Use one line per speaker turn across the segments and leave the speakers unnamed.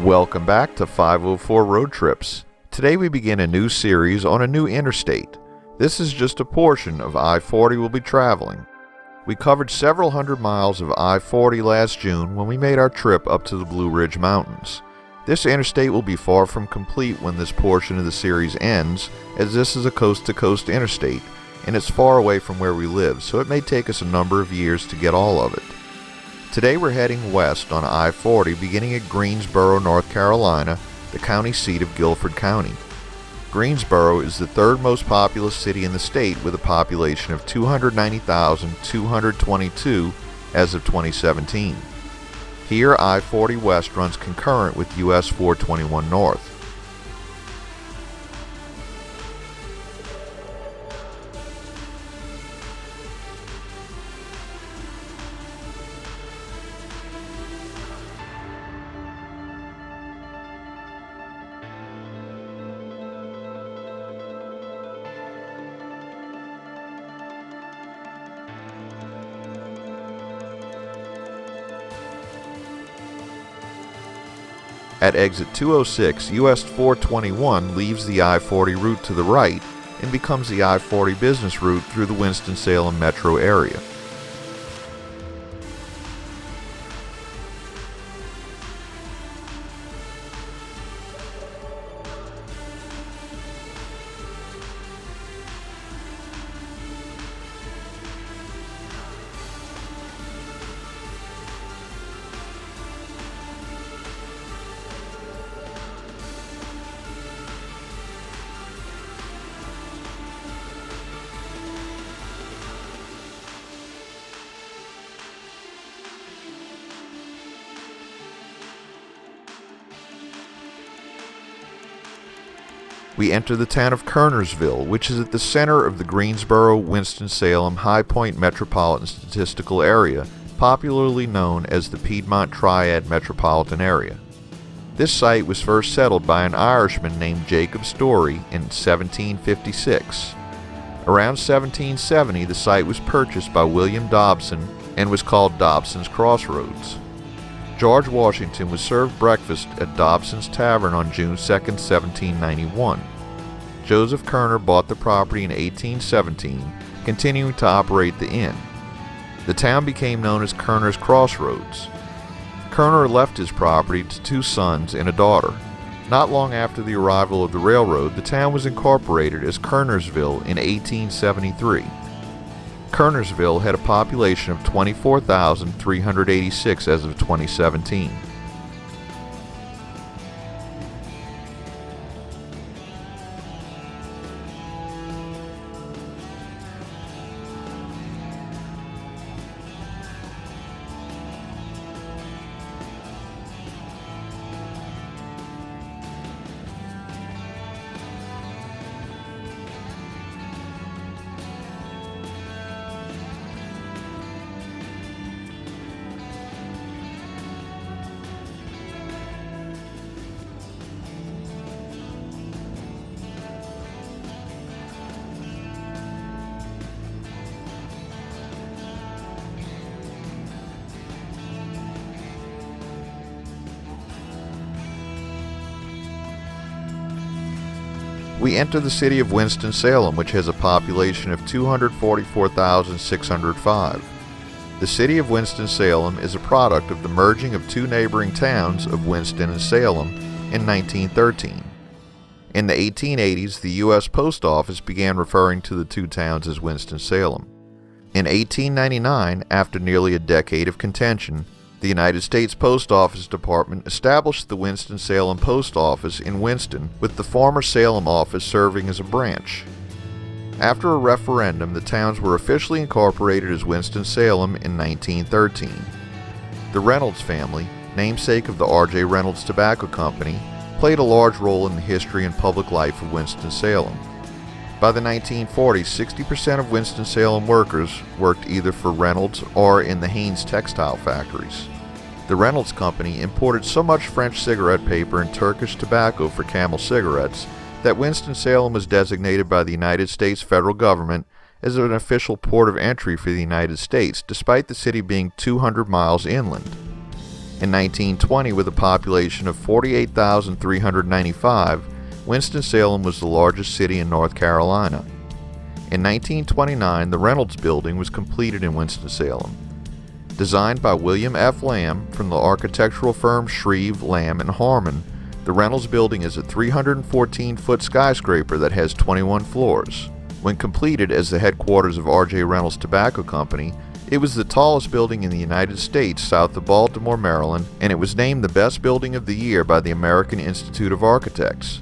Welcome back to 504 Road Trips. Today we begin a new series on a new interstate. This is just a portion of I-40 we'll be traveling. We covered several hundred miles of I-40 last June when we made our trip up to the Blue Ridge Mountains. This interstate will be far from complete when this portion of the series ends, as this is a coast-to-coast interstate, and it's far away from where we live, so it may take us a number of years to get all of it. Today we're heading west on I-40 beginning at Greensboro, North Carolina, the county seat of Guilford County. Greensboro is the third most populous city in the state with a population of 290,222 as of 2017. Here I-40 West runs concurrent with US 421 North. At exit 206, US 421 leaves the I-40 route to the right and becomes the I-40 business route through the Winston-Salem metro area. We enter the town of Kernersville, which is at the center of the Greensboro, Winston-Salem, High Point Metropolitan Statistical Area, popularly known as the Piedmont Triad Metropolitan Area. This site was first settled by an Irishman named Jacob Story in 1756. Around 1770, the site was purchased by William Dobson and was called Dobson's Crossroads. George Washington was served breakfast at Dobson's Tavern on June 2, 1791. Joseph Kerner bought the property in 1817, continuing to operate the inn. The town became known as Kerner's Crossroads. Kerner left his property to two sons and a daughter. Not long after the arrival of the railroad, the town was incorporated as Kernersville in 1873. Kernersville had a population of 24,386 as of 2017. We enter the city of Winston-Salem, which has a population of 244,605. The city of Winston-Salem is a product of the merging of two neighboring towns of Winston and Salem in 1913. In the 1880s, the U.S. Post Office began referring to the two towns as Winston-Salem. In 1899, after nearly a decade of contention, the United States Post Office Department established the Winston-Salem Post Office in Winston, with the former Salem office serving as a branch. After a referendum, the towns were officially incorporated as Winston-Salem in 1913. The Reynolds family, namesake of the R.J. Reynolds Tobacco Company, played a large role in the history and public life of Winston-Salem. By the 1940s, 60% of Winston-Salem workers worked either for Reynolds or in the Haynes textile factories. The Reynolds Company imported so much French cigarette paper and Turkish tobacco for Camel cigarettes that Winston-Salem was designated by the United States federal government as an official port of entry for the United States, despite the city being 200 miles inland. In 1920, with a population of 48,395, Winston-Salem was the largest city in North Carolina. In 1929, the Reynolds Building was completed in Winston-Salem. Designed by William F. Lamb from the architectural firm Shreve, Lamb & Harmon, the Reynolds Building is a 314-foot skyscraper that has 21 floors. When completed as the headquarters of R.J. Reynolds Tobacco Company, it was the tallest building in the United States south of Baltimore, Maryland, and it was named the best building of the year by the American Institute of Architects.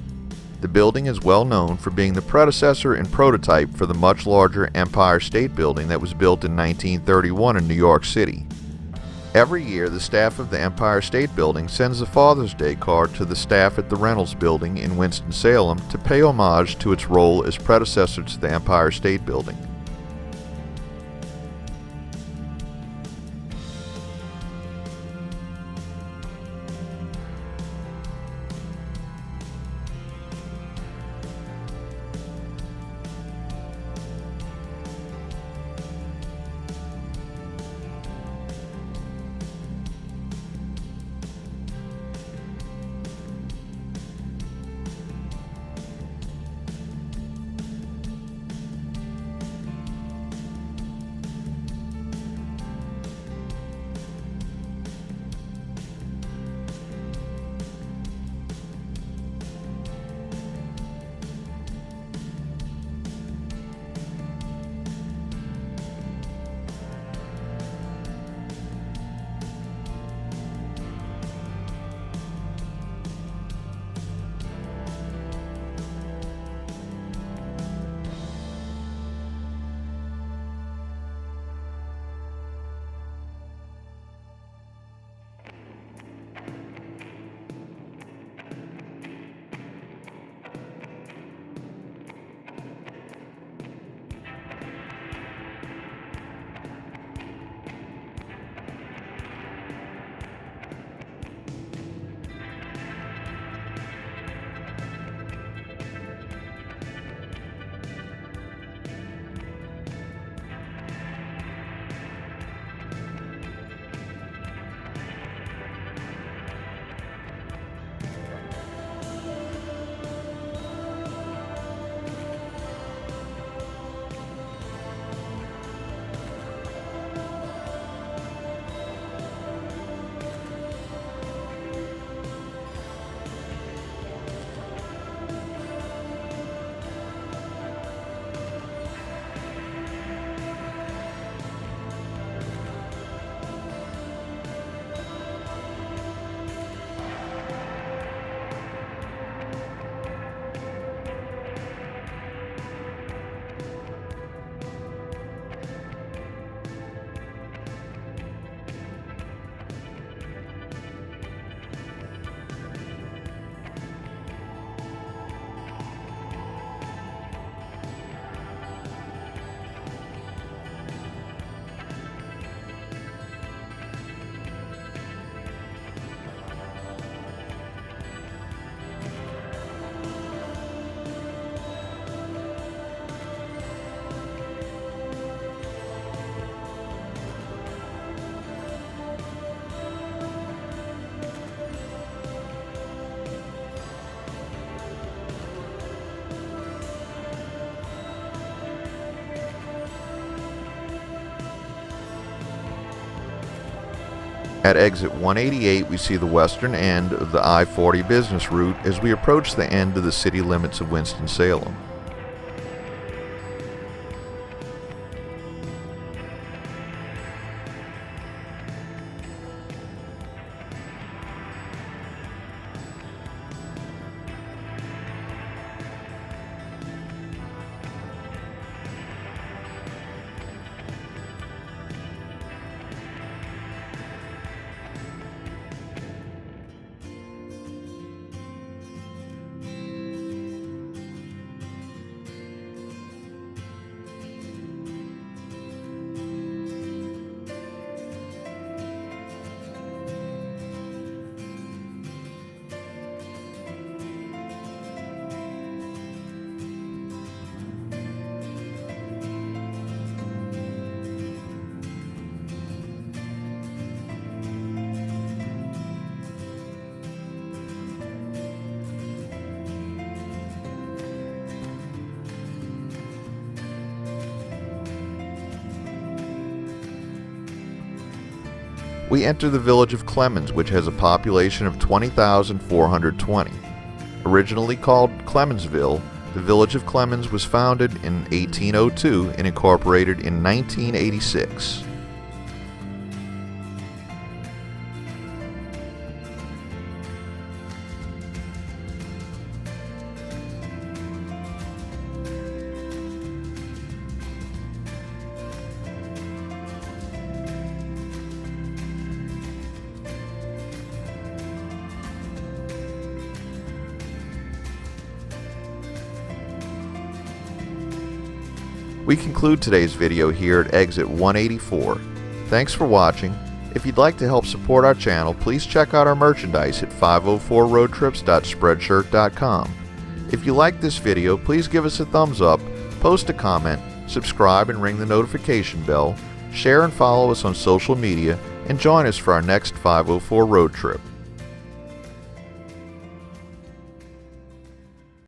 The building is well known for being the predecessor and prototype for the much larger Empire State Building that was built in 1931 in New York City. Every year, the staff of the Empire State Building sends a Father's Day card to the staff at the Reynolds Building in Winston-Salem to pay homage to its role as predecessor to the Empire State Building. At exit 188, we see the western end of the I-40 business route as we approach the end of the city limits of Winston-Salem. we enter the village of Clemmons, which has a population of 20,420. Originally called Clemensville, the village of Clemmons was founded in 1802 and incorporated in 1986. We conclude today's video here at exit 184. Thanks for watching. If you'd like to help support our channel, please check out our merchandise at 504roadtrips.spreadshirt.com. If you like this video, please give us a thumbs up, post a comment, subscribe and ring the notification bell, share and follow us on social media, and join us for our next 504 road trip.